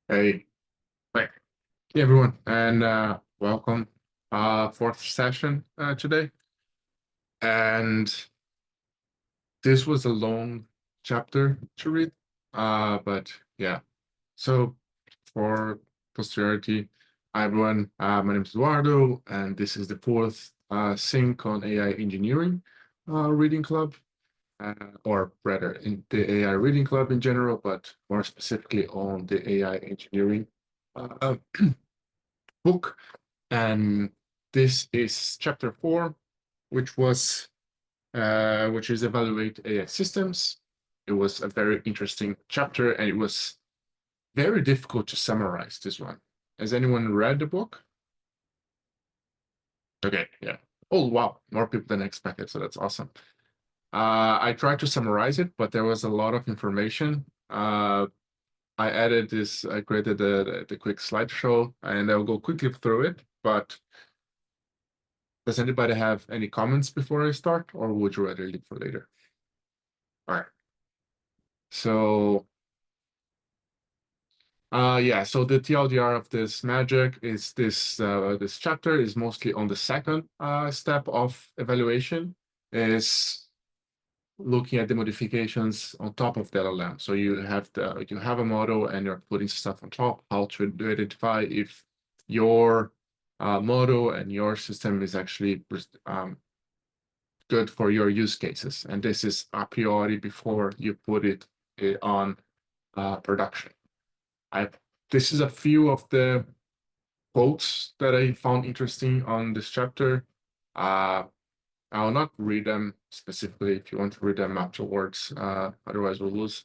Hey, hey, hey everyone, and welcome. Fourth session today, and this was a long chapter to read. But yeah. So for posterity, hi everyone. My name is Eduardo, and this is the fourth sync on AI engineering reading club, or rather, in the AI reading club in general, but more specifically on the AI engineering uh, book. And this is chapter 4, which is evaluate AI systems. It was a very interesting chapter, and it was very difficult to summarize this one. Has anyone read the book? Okay, yeah. Oh wow, more people than expected, so that's awesome. I tried to summarize it, but there was a lot of information. I created the quick slideshow, and I'll go quickly through it. But does anybody have any comments before I start, or would you rather leave for later? All right. So, yeah. So the TLDR of this magic is this chapter is mostly on the second step of evaluation, is looking at the modifications on top of the LLM. So you have a model and you're putting stuff on top, how to identify if your model and your system is actually good for your use cases. And this is a priori before you put it on production. I This is a few of the quotes that I found interesting on this chapter. Uh, I'll not read them specifically. If you want to read them afterwards, otherwise we'll lose.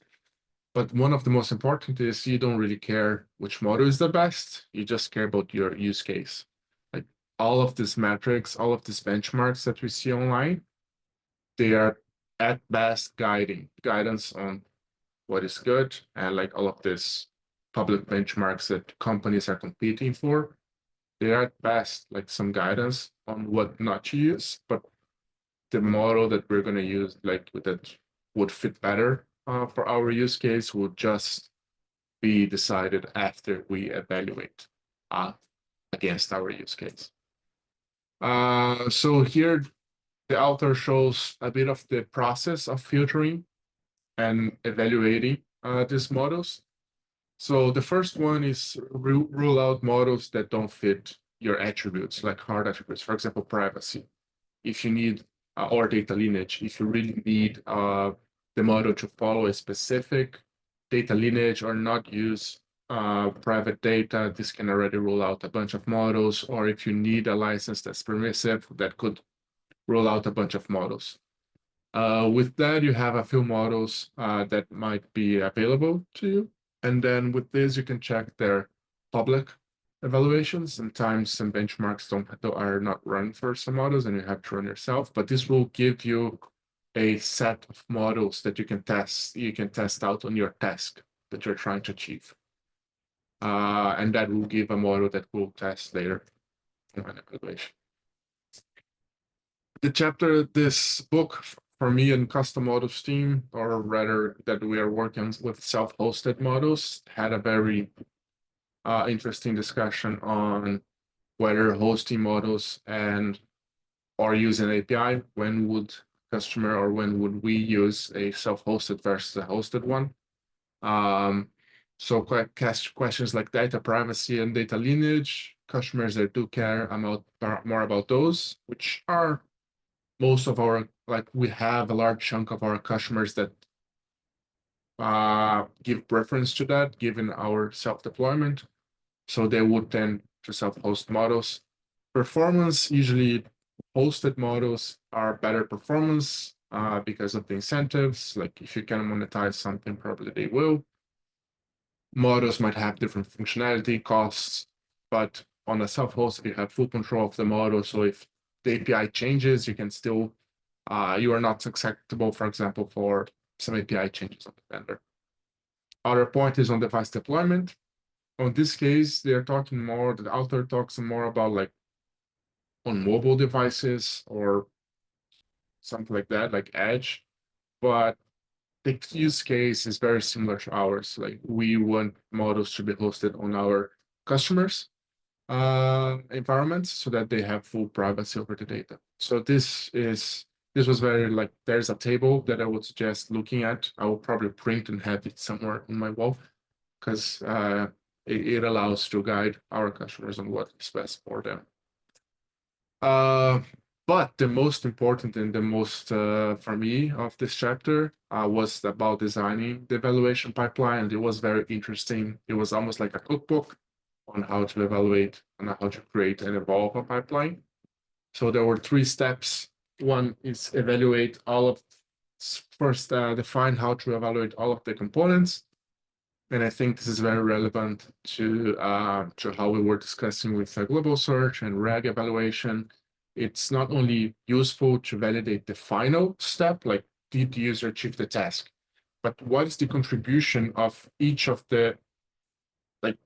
But one of the most important is you don't really care which model is the best. You just care about your use case. Like all of these metrics, all of these benchmarks that we see online, they are at best guidance on what is good, and like all of this public benchmarks that companies are competing for, they are at best like some guidance on what not to use, but the model that we're going to use, like that would fit better for our use case, would just be decided after we evaluate uh, against our use case. So here the author shows a bit of the process of filtering and evaluating these models. So the first one is rule out models that don't fit your attributes, like hard attributes, for example, privacy. If you need, or data lineage, if you really need the model to follow a specific data lineage or not use private data, this can already rule out a bunch of models. Or if you need a license that's permissive, that could rule out a bunch of models. With that, you have a few models that might be available to you. And then with this, you can check their public evaluations. Sometimes some benchmarks are not run for some models and you have to run yourself, but this will give you a set of models that you can test out on your task that you're trying to achieve. And that will give a model that will test later in an evaluation. This book for me and custom models team, or rather that we are working with self-hosted models, had a very interesting discussion on whether hosting models and or use an API, when would customer or when would we use a self-hosted versus a hosted one. So questions like data privacy and data lineage, customers that do care about more about those, which are most of our, like we have a large chunk of our customers that give preference to that given our self-deployment. So they would tend to self-host models. Performance, usually hosted models are better performance because of the incentives. Like if you can monetize something, probably they will. Models might have different functionality costs, but on a self-hosted, you have full control of the model. So if the API changes, you can still, you are not susceptible, for example, for some API changes on the vendor. Other point is on device deployment. On this case, they're talking more, the author talks more about like on mobile devices or something like that, like Edge. But the use case is very similar to ours. Like we want models to be hosted on our customers' environments so that they have full privacy over the data. So this was very like there's a table that I would suggest looking at. I will probably print and have it somewhere on my wall because it allows to guide our customers on what is best for them. But the most important and the most for me of this chapter was about designing the evaluation pipeline. It was very interesting. It was almost like a cookbook on how to evaluate and how to create and evolve a pipeline. So there were 3 steps. One is evaluate all of first define how to evaluate all of the components. And I think this is very relevant to how we were discussing with global search and RAG evaluation. It's not only useful to validate the final step, like did the user achieve the task, but what is the contribution of each of the like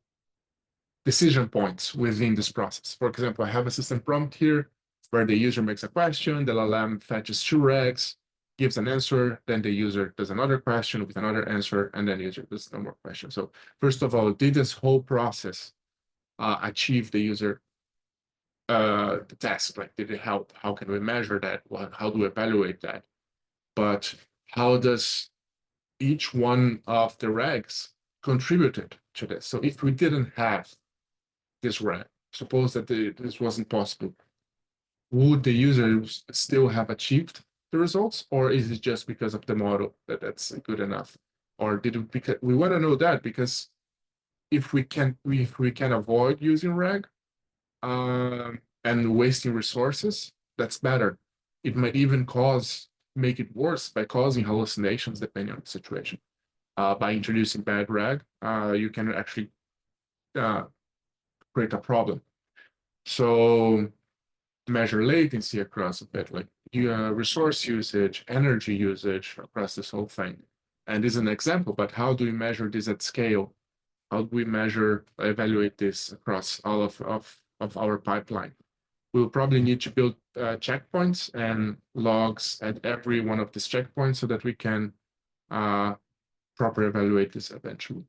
decision points within this process. For example, I have a system prompt here where the user makes a question, the LLM fetches 2 regs, gives an answer, then the user does another question with another answer, and then the user does no more questions. So first of all, did this whole process achieve the user the task? Like, did it help? How can we measure that? How do we evaluate that? But how does each one of the regs contributed to this? So if we didn't have this reg, suppose that this wasn't possible, would the users still have achieved the results, or is it just because of the model that's good enough? Or did it, because we want to know that, because if we can avoid using reg and wasting resources, that's better. It might even make it worse by causing hallucinations depending on the situation. By introducing bad reg, you can actually create a problem. So measure latency across a bit, like resource usage, energy usage across this whole thing. And this is an example, but how do we measure this at scale? How do we evaluate this across all of our pipeline? We'll probably need to build checkpoints and logs at every one of these checkpoints so that we can properly evaluate this eventually.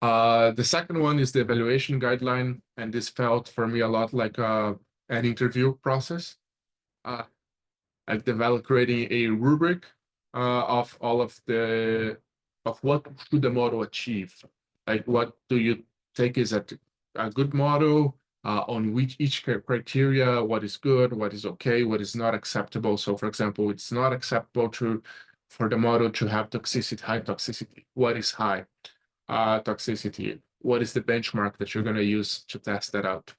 The second one is the evaluation guideline, and this felt for me a lot like an interview process. I've developed creating a rubric of all of what should the model achieve. Like, what do you take is a good model on which each criteria, what is good, what is okay, what is not acceptable. So, for example, it's not acceptable for the model to have toxicity, high toxicity. What is high toxicity? What is the benchmark that you're going to use to test that out?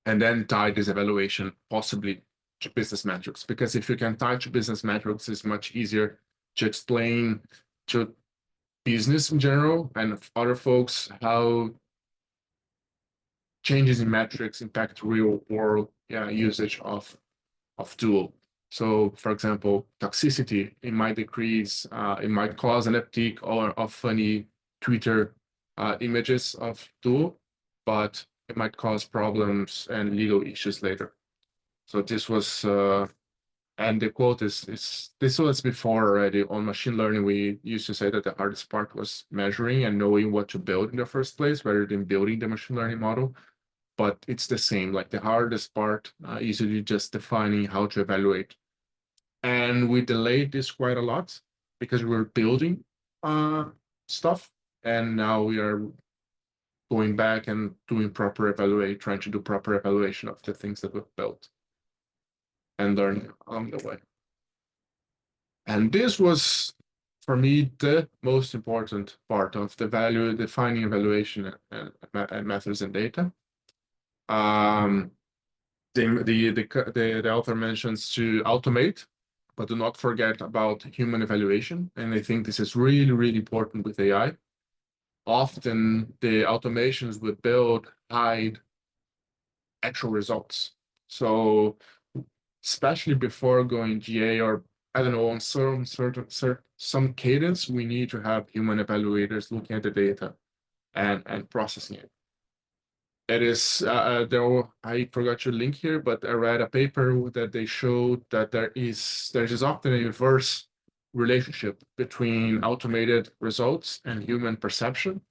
And then tie this evaluation possibly to business metrics, because if you can tie to business metrics, it's much easier to explain to business in general and other folks how changes in metrics impact real world usage of tool. So, for example, toxicity, it might decrease, it might cause an uptick of funny Twitter images of tool, but it might cause problems and legal issues later. So this was, and the quote is this was before already on machine learning. We used to say that the hardest part was measuring and knowing what to build in the first place rather than building the machine learning model. But it's the same, like the hardest part is usually just defining how to evaluate. And we delayed this quite a lot because we were building stuff. And now we are going back and doing trying to do proper evaluation of the things that we've built and learn along the way. And this was, for me, the most important part of the value defining evaluation and methods and data. The author mentions to automate, but do not forget about human evaluation. And I think this is really, really important with AI. Often the automations we build hide actual results. So especially before going GA, or I don't know, on some cadence, we need to have human evaluators looking at the data and processing it. It is I forgot your link here, but I read a paper that they showed that there's often a reverse relationship between automated results and human perception,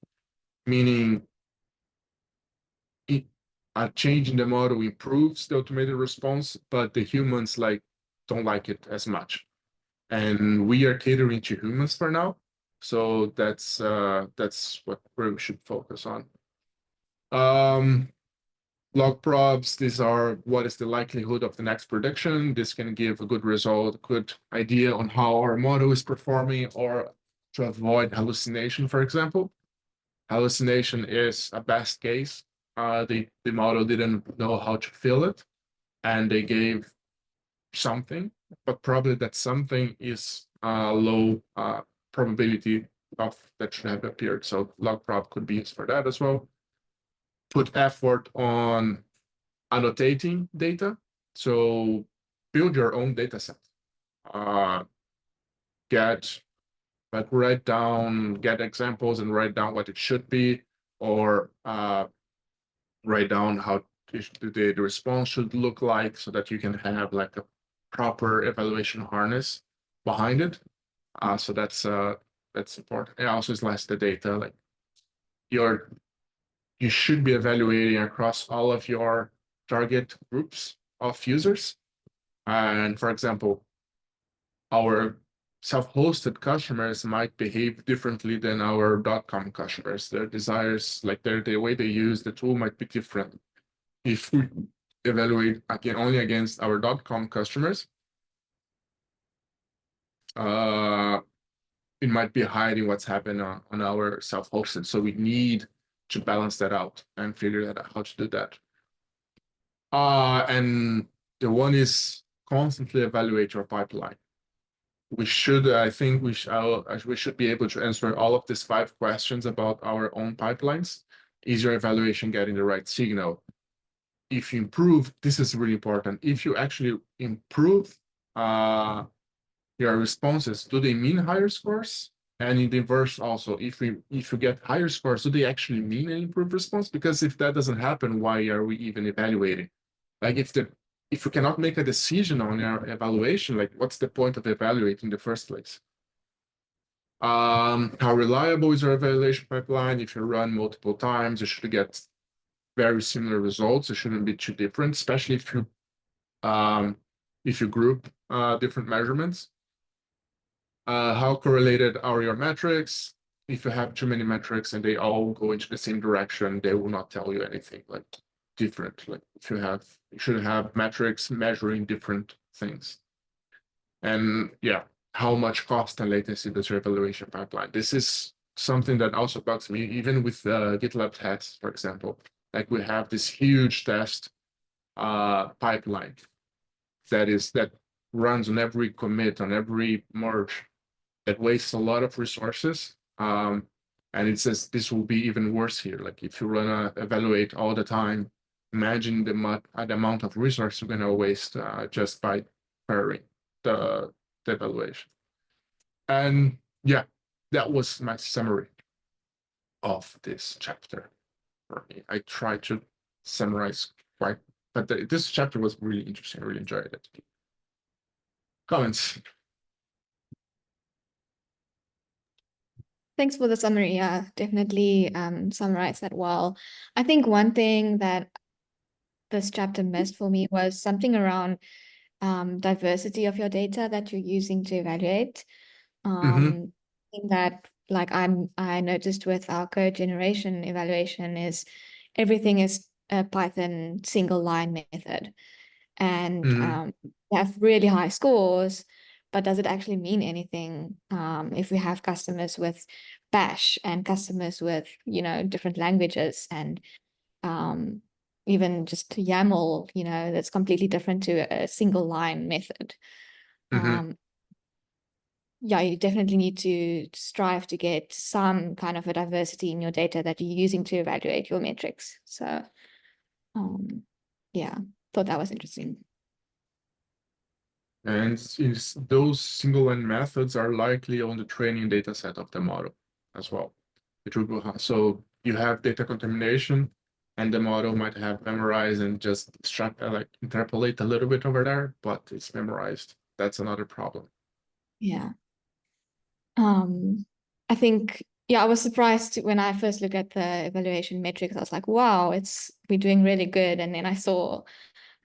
meaning a change in the model improves the automated response, but the humans don't like it as much. And we are catering to humans for now. So that's what we should focus on. Log probes, these are what is the likelihood of the next prediction. This can give a good result, good idea on how our model is performing, or to avoid hallucination, for example. Hallucination is a best case. The model didn't know how to fill it, and they gave something, but probably that something is low probability of that should have appeared. So log prob could be used for that as well. Put effort on annotating data. So build your own data set. Get get examples and write down what it should be, or write down how the response should look like, so that you can have like a proper evaluation harness behind it. So that's important. And also slice the data. Like you should be evaluating across all of your target groups of users. And for example, our self-hosted customers might behave differently than our .com customers. Their desires, like the way they use the tool might be different. If we evaluate again only against our .com customers, it might be hiding what's happening on our self-hosted. So we need to balance that out and figure out how to do that. And the one is constantly evaluate your pipeline. I think we should be able to answer all of these 5 questions about our own pipelines. Is your evaluation getting the right signal? If you improve, this is really important. If you actually improve your responses, do they mean higher scores? And in the inverse also, if you get higher scores, do they actually mean an improved response? Because if that doesn't happen, why are we even evaluating? Like if we cannot make a decision on our evaluation, like what's the point of evaluating in the first place? How reliable is your evaluation pipeline? If you run multiple times, you should get very similar results. It shouldn't be too different, especially if you group different measurements. How correlated are your metrics? If you have too many metrics and they all go into the same direction, they will not tell you anything like different. Like you should have metrics measuring different things. And yeah, how much cost and latency does your evaluation pipeline? This is something that also bugs me, even with GitLab tests, for example. Like we have this huge test pipeline that runs on every commit, on every merge, that wastes a lot of resources. And it says this will be even worse here. Like if you run a evaluate all the time, imagine the amount of resources you're gonna waste just by pairing the evaluation. And yeah, that was my summary of this chapter for me. I tried to summarize quite, but this chapter was really interesting. I really enjoyed it. Comments? Thanks for the summary. Yeah, definitely summarized that well. I think one thing that this chapter missed for me was something around diversity of your data that you're using to evaluate. Thing that I noticed with our code generation evaluation is everything is a Python single line method, and we have really high scores, but does it actually mean anything if we have customers with Bash and customers with different languages, and even just YAML, that's completely different to a single line method. Yeah, you definitely need to strive to get some kind of a diversity in your data that you're using to evaluate your metrics. So, yeah, thought that was interesting. And those single line methods are likely on the training data set of the model as well. So you have data contamination. and the model might have memorized and just like interpolate a little bit over there, but it's memorized. That's another problem. Yeah. I think, yeah, I was surprised when I first looked at the evaluation metrics. I was like, wow, we're doing really good. And then I saw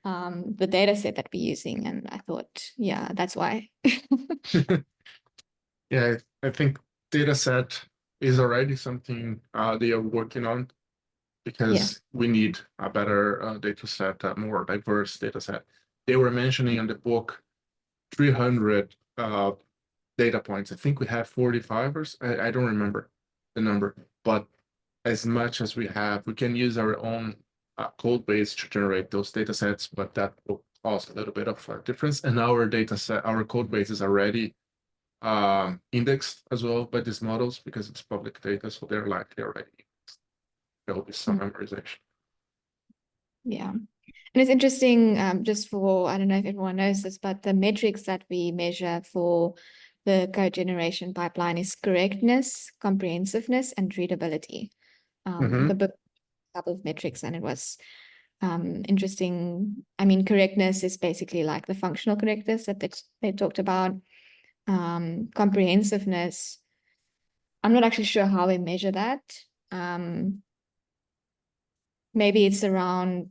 the data set that we're using, and I thought, yeah, that's why. Yeah, I think data set is already something they are working on Yeah. because we need a better data set, a more diverse data set. They were mentioning in the book 300 data points. I think we have 45 or I don't remember the number, but as much as we have, we can use our own code base to generate those data sets, but that will cause a little bit of a difference. And our data set, our code base is already indexed as well by these models because it's public data, so they're likely already indexed. There will be some memorization. Yeah. And it's interesting, just for, I don't know if everyone knows this, but the metrics that we measure for the code generation pipeline is correctness, comprehensiveness, and readability. The book, a couple of metrics, and it was interesting. I mean, correctness is basically like the functional correctness that they talked about. Comprehensiveness, I'm not actually sure how we measure that. Maybe it's around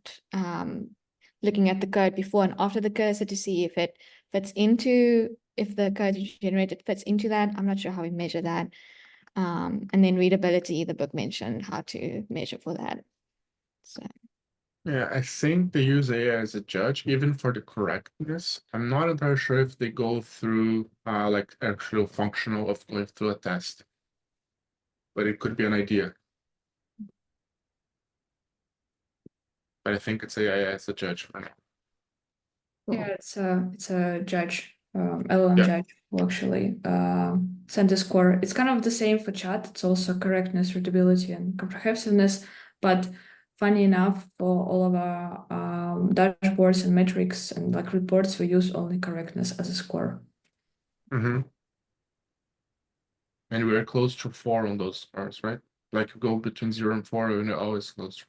looking at the code before and after the cursor to see if it fits into, if the code you generated fits into that. I'm not sure how we measure that. And then readability, the book mentioned how to measure for that. So Yeah, I think they use AI as a judge, even for the correctness. I'm not entirely sure if they go through like actual functional of going through a test, but it could be an idea. But I think it's AI as a judge for now. Yeah, it's a judge, LLM Yeah. judge who actually sent a score. It's kind of the same for chat. It's also correctness, readability, and comprehensiveness. But funny enough, for all of our dashboards and metrics and like reports, we use only correctness as a score. Mm-hmm. And we're close to 4 on those scores, right? Like you go between 0 and 4, and you're always close.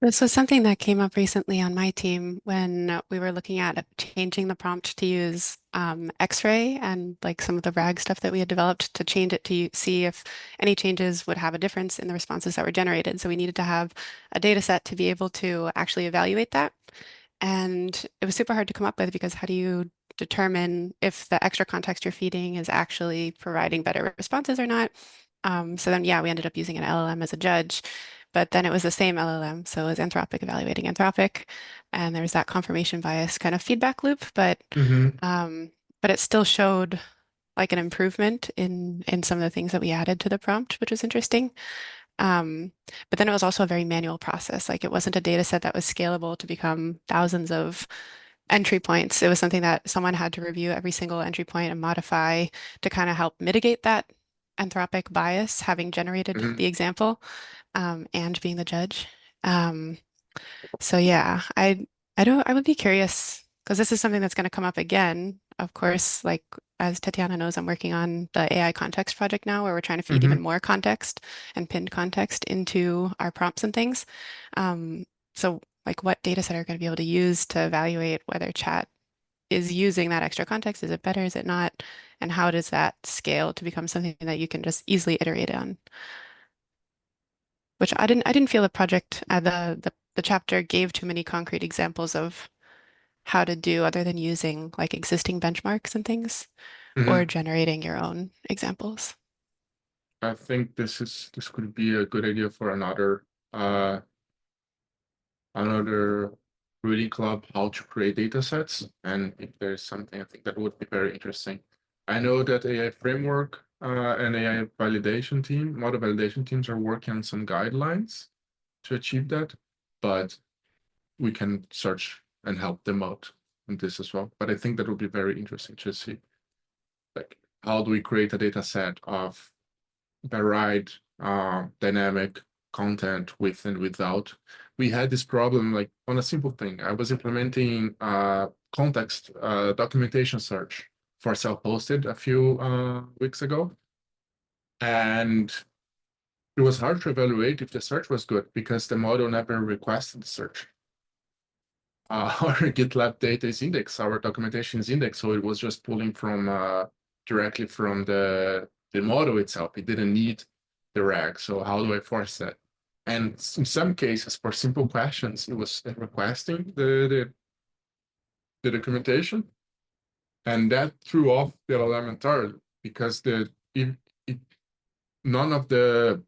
This was something that came up recently on my team when we were looking at changing the prompt to use X-ray and like some of the RAG stuff that we had developed to change it to see if any changes would have a difference in the responses that were generated. So we needed to have a data set to be able to actually evaluate that. And it was super hard to come up with because how do you determine if the extra context you're feeding is actually providing better responses or not? So then, yeah, we ended up using an LLM as a judge, but then it was the same LLM. So it was Anthropic evaluating Anthropic, and there was that confirmation bias kind of feedback loop, Mm-hmm. but it still showed like an improvement in some of the things that we added to the prompt, which was interesting. Um, but then it was also a very manual process. Like it wasn't a data set that was scalable to become thousands of entry points. It was something that someone had to review every single entry point and modify to kind of help mitigate that anthropic bias, having generated Mm-hmm. the example, and being the judge. Um, so yeah, I would be curious because this is something that's going to come up again. Of course, like as Tatiana knows, I'm working on the AI context project now where we're trying to feed Mm-hmm. even more context and pinned context into our prompts and things. So like what data set are we going to be able to use to evaluate whether chat is using that extra context? Is it better? Is it not? And how does that scale to become something that you can just easily iterate on? Which I didn't feel the project, the chapter gave too many concrete examples of how to do other than using like existing benchmarks and things or Mm-hmm. generating your own examples. I think this could be a good idea for another reading club, how to create data sets. And if there's something, I think that would be very interesting. I know that AI framework and AI validation team, model validation teams are working on some guidelines to achieve that, but we can search and help them out in this as well. But I think that would be very interesting to see, like, how do we create a data set of varied dynamic content with and without. We had this problem like on a simple thing. I was implementing context documentation search for self-hosted a few weeks ago. And it was hard to evaluate if the search was good because the model never requested the search. Our GitLab data is indexed, our documentation is indexed, so it was just pulling from directly from the model itself. It didn't need the RAG. So how do I force that? And in some cases, for simple questions, it was requesting the documentation, and that threw off the LLM entirely because none of the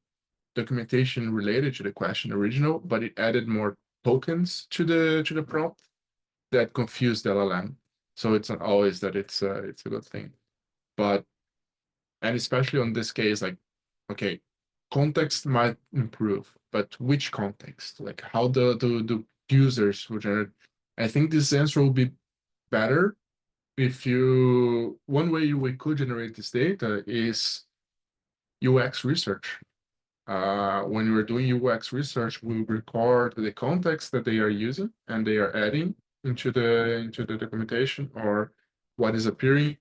documentation related to the question original, but it added more tokens to the prompt that confused the LLM. So it's not always that it's a good thing. But and especially on this case, like, okay, context might improve, but which context? Like how the users will generate. I think this answer will be better if you one way we could generate this data is UX research. When we're doing UX research, we record the context that they are using and they are adding into the documentation or what is appearing,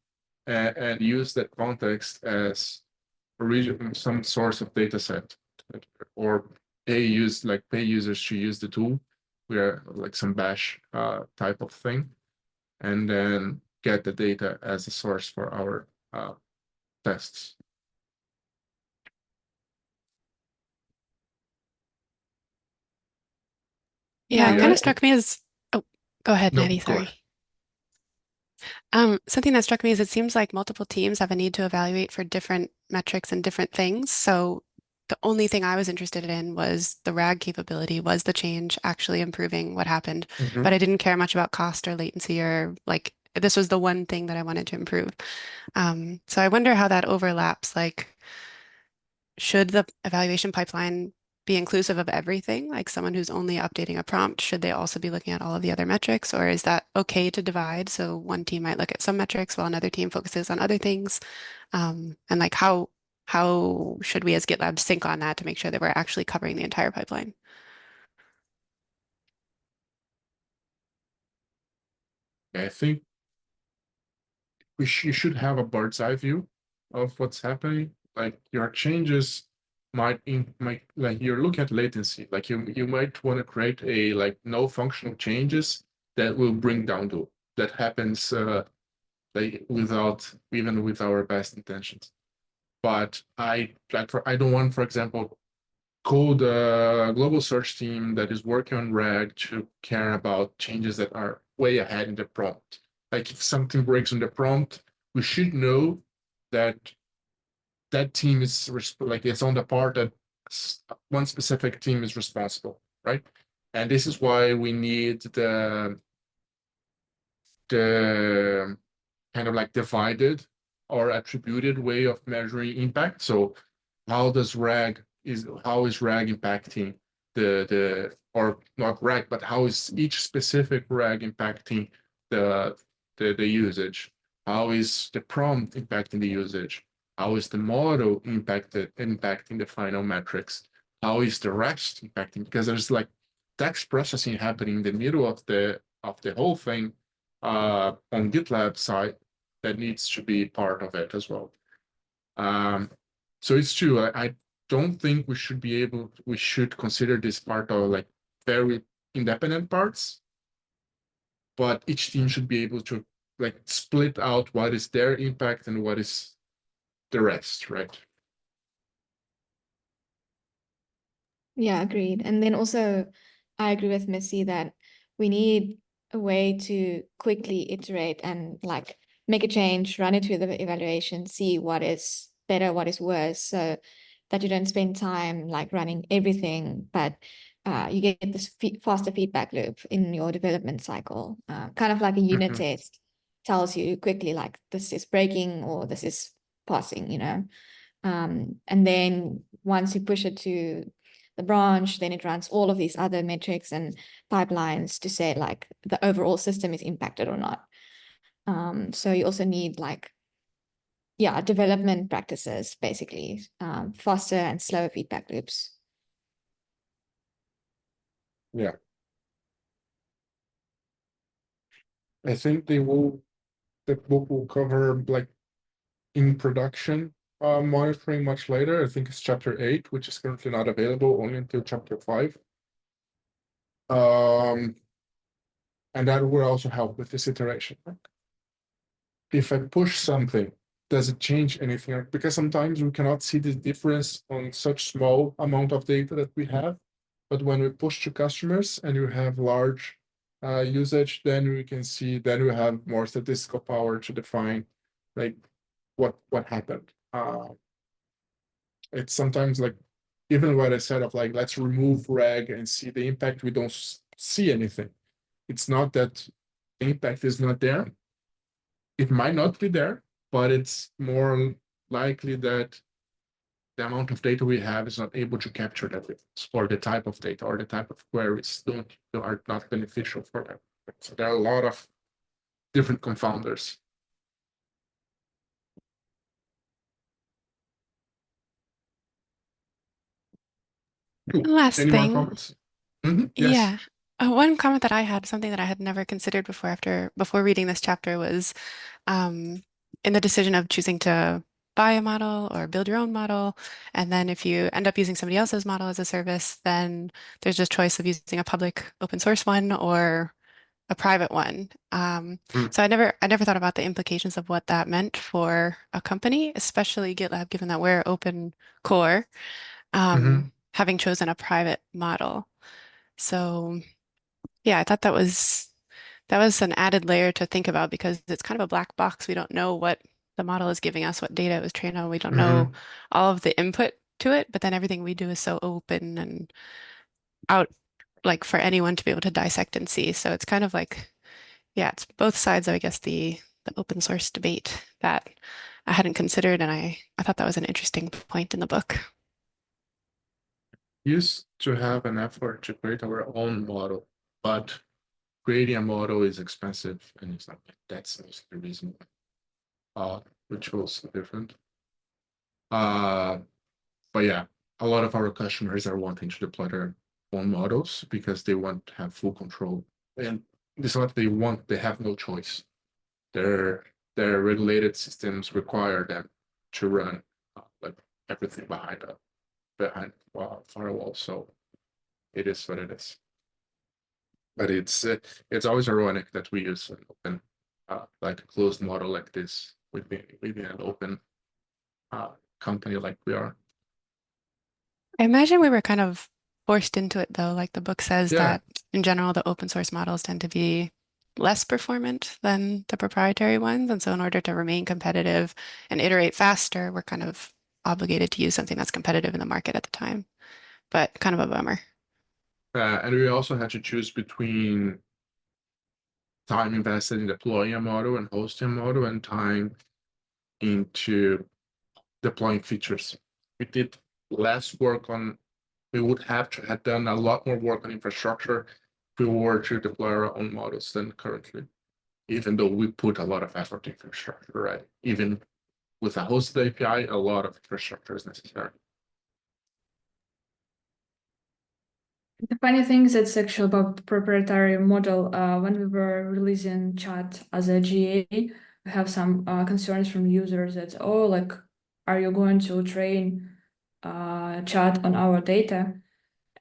and use that context as some source of data set, or pay users to use the tool, where like some bash type of thing, and then get the data as a source for our tests. Yeah, it Yeah, kind Yeah, of struck me as, oh, go ahead, no, Maddie, go ahead. sorry. Something that struck me is it seems like multiple teams have a need to evaluate for different metrics and different things. So the only thing I was interested in was the RAG capability. Was the change actually improving what happened? But I didn't care much about cost or latency or like this was the one thing that I wanted to improve. So I wonder how that overlaps. Like, should the evaluation pipeline be inclusive of everything? Like someone who's only updating a prompt, should they also be looking at all of the other metrics, or is that okay to divide? So one team might look at some metrics while another team focuses on other things. And like how should we as GitLab sync on that to make sure that we're actually covering the entire pipeline? I think you should have a bird's eye view of what's happening. Like your changes might like you're looking at latency. Like you might want to create a like no functional changes that will bring down the that happens like without even with our best intentions. But I don't want, for example, code a global search team that is working on RAG to care about changes that are way ahead in the prompt. Like if something breaks in the prompt, we should know that that team is like it's on the part that one specific team is responsible, right? And this is why we need the kind of like divided or attributed way of measuring impact. So how is RAG impacting or not RAG, but how is each specific RAG impacting the the usage? How is the prompt impacting the usage? How is the model impacting the final metrics? How is the rest impacting? Because there's like text processing happening in the middle of the whole thing on GitLab side that needs to be part of it as well. So it's true. I don't think we should consider this part of like very independent parts, but each team should be able to like split out what is their impact and what is the rest, right? Yeah, agreed. And then also, I agree with Missy that we need a way to quickly iterate and like make a change, run it through the evaluation, see what is better, what is worse, so that you don't spend time like running everything, but you get this faster feedback loop in your development cycle. Kind of like a unit test tells you quickly like this is breaking or this is passing, you know. And then once you push it to the branch, then it runs all of these other metrics and pipelines to say like the overall system is impacted or not. So you also need like, yeah, development practices, basically, faster and slower feedback loops. Yeah. I think the book will cover like in production monitoring much later. I think it's chapter 8, which is currently not available, only until chapter 5. And that will also help with this iteration. If I push something, does it change anything? Because sometimes we cannot see the difference on such small amount of data that we have. But when we push to customers and you have large usage, then we can see, then we have more statistical power to define like what happened. It's sometimes like, even what I said of like, let's remove reg and see the impact, we don't see anything. It's not that the impact is not there. It might not be there, but it's more likely that the amount of data we have is not able to capture that, or the type of data or the type of queries are not beneficial for them. So there are a lot of different confounders. Cool. Last Any more thing, comments? Yes. yeah. One comment that I had, something that I had never considered before reading this chapter was in the decision of choosing to buy a model or build your own model. And then if you end up using somebody else's model as a service, then there's just choice of using a public open source one or a private one. So I never thought about the implications of what that meant for a company, especially GitLab, given that we're open core, having chosen a private model. So yeah, I thought that was an added layer to think about because it's kind of a black box. We don't know what the model is giving us, what data it was trained on. We don't know all of the input to it, but then everything we do is so open and out like for anyone to be able to dissect and see. So it's kind of like, yeah, it's both sides of, I guess, the open source debate that I hadn't considered, and I thought that was an interesting point in the book. Used to have an effort to create our own model, but creating a model is expensive, and it's not, that's the reason which was different. But yeah, a lot of our customers are wanting to deploy their own models because they want to have full control. And this is what they want, they have no choice. Their regulated systems require them to run like everything behind firewall. So it is what it is. But it's always ironic that we use an open like a closed model like this within an open company like we are. I imagine we were kind of forced into it though. Like the book says Yeah. that in general, the open source models tend to be less performant than the proprietary ones. And so in order to remain competitive and iterate faster, we're kind of obligated to use something that's competitive in the market at the time, but kind of a bummer. And we also had to choose between time invested in deploying a model and hosting a model and time into deploying features. We did less work on, we would have to have done a lot more work on infrastructure if we were to deploy our own models than currently, even though we put a lot of effort in infrastructure, right? Even with a hosted API, a lot of infrastructure is necessary. The funny thing is it's actually about the proprietary model. When we were releasing chat as a GA, we have some concerns from users that, oh, like, are you going to train chat on our data?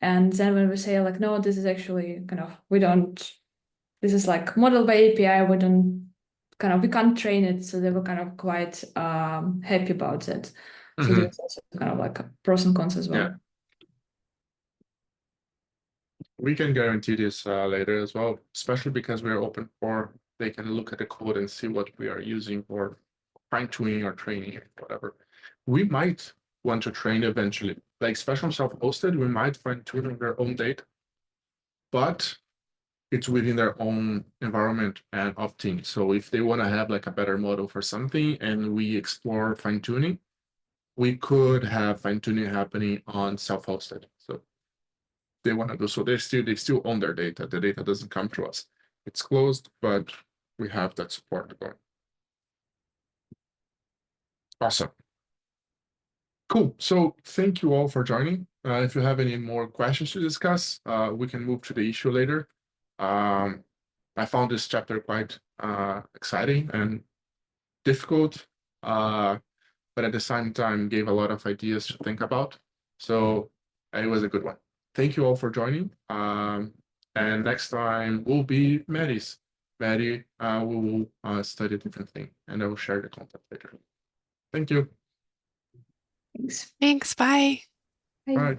And then when we say like, no, this is actually kind of, this is like model by API, we can't train it. So they were kind of quite happy about that. So there's also kind of like pros and cons as well. Yeah. We can guarantee this later as well, especially because we're open for, they can look at the code and see what we are using for fine tuning or training, whatever. We might want to train eventually, like especially self-hosted, we might fine tune their own data, but it's within their own environment and opting. So if they want to have like a better model for something and we explore fine tuning, we could have fine tuning happening on self-hosted. So they want to do so. They still own their data. The data doesn't come to us. It's closed, but we have that support going. Awesome. Cool. So thank you all for joining. If you have any more questions to discuss, we can move to the issue later. I found this chapter quite exciting and difficult. but at the same time gave a lot of ideas to think about. So it was a good one. Thank you all for joining. And next time will be Maddie's. Maddie will study a different thing, and I will share the content later. Thank you. Thanks. Thanks. Bye. Bye. All right.